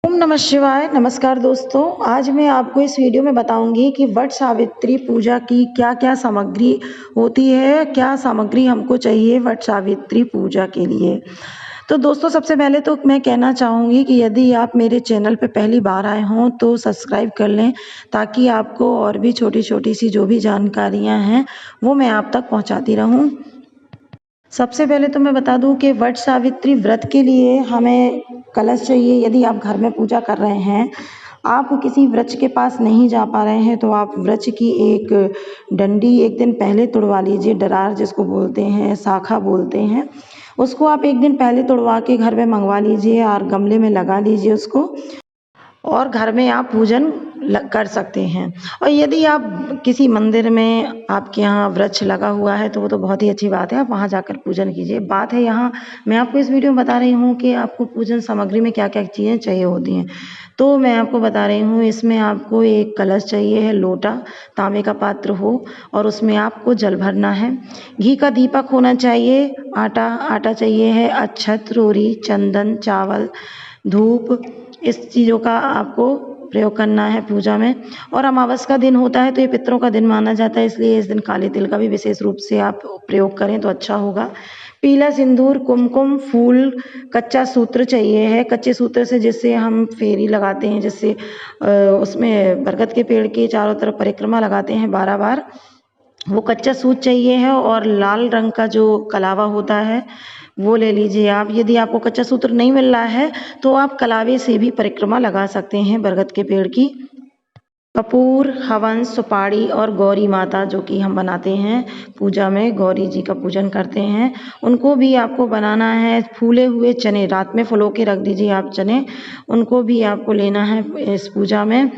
ओम नमः शिवाय। नमस्कार दोस्तों, आज मैं आपको इस वीडियो में बताऊंगी कि वट सावित्री पूजा की क्या-क्या सामग्री होती है, क्या सामग्री हमको चाहिए वट सावित्री पूजा के लिए। तो दोस्तों सबसे पहले तो मैं कहना चाहूँगी कि यदि आप मेरे चैनल पे पहली बार आए हों तो सब्सक्राइब कर लें, ताकि आपको और भी छोटी-छोटी सी जो भी जानकारियाँ हैं वो मैं आप तक पहुँचाती रहूँ। सबसे पहले तो मैं बता दूं कि वट सावित्री व्रत के लिए हमें कलश चाहिए। यदि आप घर में पूजा कर रहे हैं, आप किसी वृक्ष के पास नहीं जा पा रहे हैं, तो आप वृक्ष की एक डंडी एक दिन पहले तुड़वा लीजिए। डरार जिसको बोलते हैं, शाखा बोलते हैं, उसको आप एक दिन पहले तुड़वा के घर में मंगवा लीजिए और गमले में लगा लीजिए उसको, और घर में आप पूजन कर सकते हैं। और यदि आप किसी मंदिर में आपके यहाँ वृक्ष लगा हुआ है तो वो तो बहुत ही अच्छी बात है, आप वहाँ जाकर पूजन कीजिए। बात है यहाँ मैं आपको इस वीडियो में बता रही हूँ कि आपको पूजन सामग्री में क्या क्या चीज़ें चाहिए होती हैं। तो मैं आपको बता रही हूँ, इसमें आपको एक कलश चाहिए है, लोटा तांबे का पात्र हो, और उसमें आपको जल भरना है। घी का दीपक होना चाहिए। आटा चाहिए है, अक्षत, रोरी, चंदन, चावल, धूप, इस चीज़ों का आपको प्रयोग करना है पूजा में। और अमावस का दिन होता है तो ये पितरों का दिन माना जाता है, इसलिए इस दिन काले तिल का भी विशेष रूप से आप प्रयोग करें तो अच्छा होगा। पीला सिंदूर, कुमकुम, फूल, कच्चा सूत्र चाहिए है। कच्चे सूत्र से जिससे हम फेरी लगाते हैं, जिससे उसमें बरगद के पेड़ के चारों तरफ परिक्रमा लगाते हैं 12 बार, वो कच्चा सूत चाहिए है। और लाल रंग का जो कलावा होता है वो ले लीजिए आप। यदि आपको कच्चा सूत्र नहीं मिल रहा है तो आप कलावे से भी परिक्रमा लगा सकते हैं बरगद के पेड़ की। कपूर, हवन, सुपारी और गौरी माता जो कि हम बनाते हैं पूजा में, गौरी जी का पूजन करते हैं, उनको भी आपको बनाना है। फूले हुए चने रात में फुलो के रख दीजिए आप चने, उनको भी आपको लेना है इस पूजा में।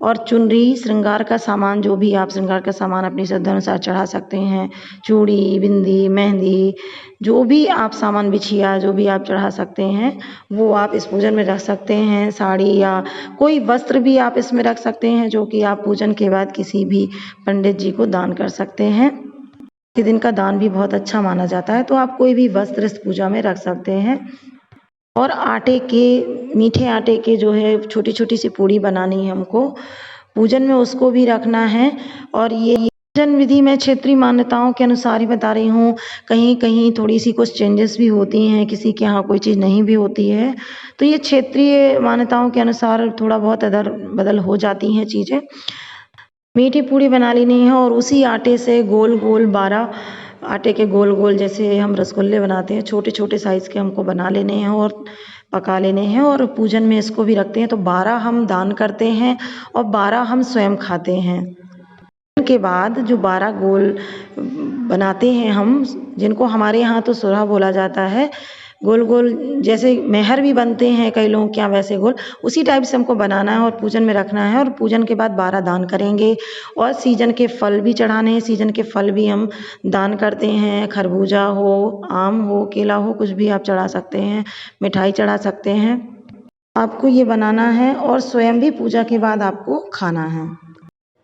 और चुनरी, श्रृंगार का सामान, जो भी आप श्रृंगार का सामान अपनी श्रद्धा अनुसार चढ़ा सकते हैं, चूड़ी, बिंदी, मेहंदी, जो भी आप सामान, बिछिया, जो भी आप चढ़ा सकते हैं वो आप इस पूजन में रख सकते हैं। साड़ी या कोई वस्त्र भी आप इसमें रख सकते हैं, जो कि आप पूजन के बाद किसी भी पंडित जी को दान कर सकते हैं। के दिन का दान भी बहुत अच्छा माना जाता है, तो आप कोई भी वस्त्र इस पूजा में रख सकते हैं। और आटे के, मीठे आटे के जो है छोटी छोटी सी पूड़ी बनानी है हमको पूजन में, उसको भी रखना है। और ये पूजन विधि मैं क्षेत्रीय मान्यताओं के अनुसार ही बता रही हूँ, कहीं कहीं थोड़ी सी कुछ चेंजेस भी होती हैं, किसी के यहाँ कोई चीज़ नहीं भी होती है, तो ये क्षेत्रीय मान्यताओं के अनुसार थोड़ा बहुत अदल बदल हो जाती हैं चीज़ें। मीठी पूड़ी बना लेनी है और उसी आटे से गोल गोल 12 आटे के गोल गोल, जैसे हम रसगुल्ले बनाते हैं, छोटे छोटे साइज़ के हमको बना लेने हैं और पका लेने हैं। और पूजन में इसको भी रखते हैं, तो 12 हम दान करते हैं और 12 हम स्वयं खाते हैं। के बाद जो 12 गोल बनाते हैं हम, जिनको हमारे यहाँ तो सुरहा बोला जाता है, गोल गोल जैसे मेहर भी बनते हैं कई लोगों के यहाँ, वैसे गोल उसी टाइप से हमको बनाना है और पूजन में रखना है। और पूजन के बाद 12 दान करेंगे। और सीजन के फल भी चढ़ाने हैं, सीजन के फल भी हम दान करते हैं। खरबूजा हो, आम हो, केला हो, कुछ भी आप चढ़ा सकते हैं, मिठाई चढ़ा सकते हैं। आपको ये बनाना है और स्वयं भी पूजा के बाद आपको खाना है।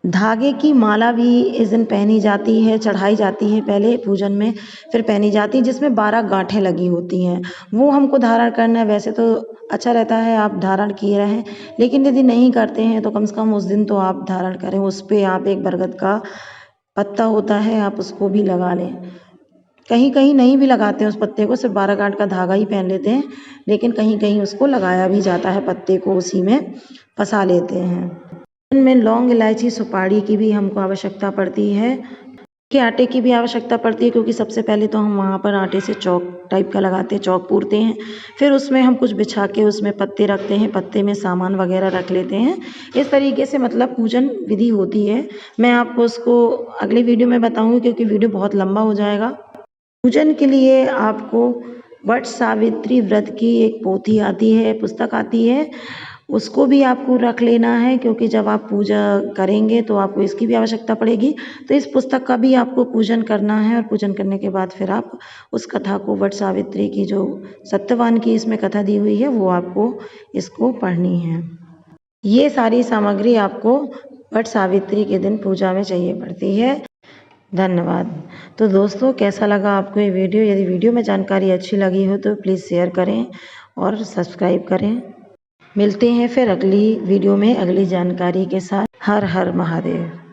धागे की माला भी इस दिन पहनी जाती है, चढ़ाई जाती है पहले पूजन में, फिर पहनी जाती है, जिसमें 12 गांठें लगी होती हैं, वो हमको धारण करना है। वैसे तो अच्छा रहता है आप धारण किए रहें, लेकिन यदि नहीं करते हैं तो कम से कम उस दिन तो आप धारण करें। उस पर आप एक बरगद का पत्ता होता है, आप उसको भी लगा लें। कहीं कहीं नहीं भी लगाते हैं उस पत्ते को, सिर्फ 12 गांठ का धागा ही पहन लेते हैं, लेकिन कहीं कहीं उसको लगाया भी जाता है, पत्ते को उसी में फंसा लेते हैं। इनमें लौंग, इलायची, सुपारी की भी हमको आवश्यकता पड़ती है, कि आटे की भी आवश्यकता पड़ती है, क्योंकि सबसे पहले तो हम वहाँ पर आटे से चौक टाइप का लगाते हैं, चौक पूरते हैं, फिर उसमें हम कुछ बिछा के उसमें पत्ते रखते हैं, पत्ते में सामान वगैरह रख लेते हैं। इस तरीके से मतलब पूजन विधि होती है। मैं आपको उसको अगले वीडियो में बताऊँगी, क्योंकि वीडियो बहुत लंबा हो जाएगा। पूजन के लिए आपको वट सावित्री व्रत की एक पोथी आती है, पुस्तक आती है, उसको भी आपको रख लेना है, क्योंकि जब आप पूजा करेंगे तो आपको इसकी भी आवश्यकता पड़ेगी। तो इस पुस्तक का भी आपको पूजन करना है, और पूजन करने के बाद फिर आप उस कथा को, वट सावित्री की जो सत्यवान की इसमें कथा दी हुई है, वो आपको इसको पढ़नी है। ये सारी सामग्री आपको वट सावित्री के दिन पूजा में चाहिए पड़ती है। धन्यवाद। तो दोस्तों कैसा लगा आपको ये वीडियो? यदि वीडियो में जानकारी अच्छी लगी हो तो प्लीज़ शेयर करें और सब्सक्राइब करें। मिलते हैं फिर अगली वीडियो में अगली जानकारी के साथ। हर हर महादेव।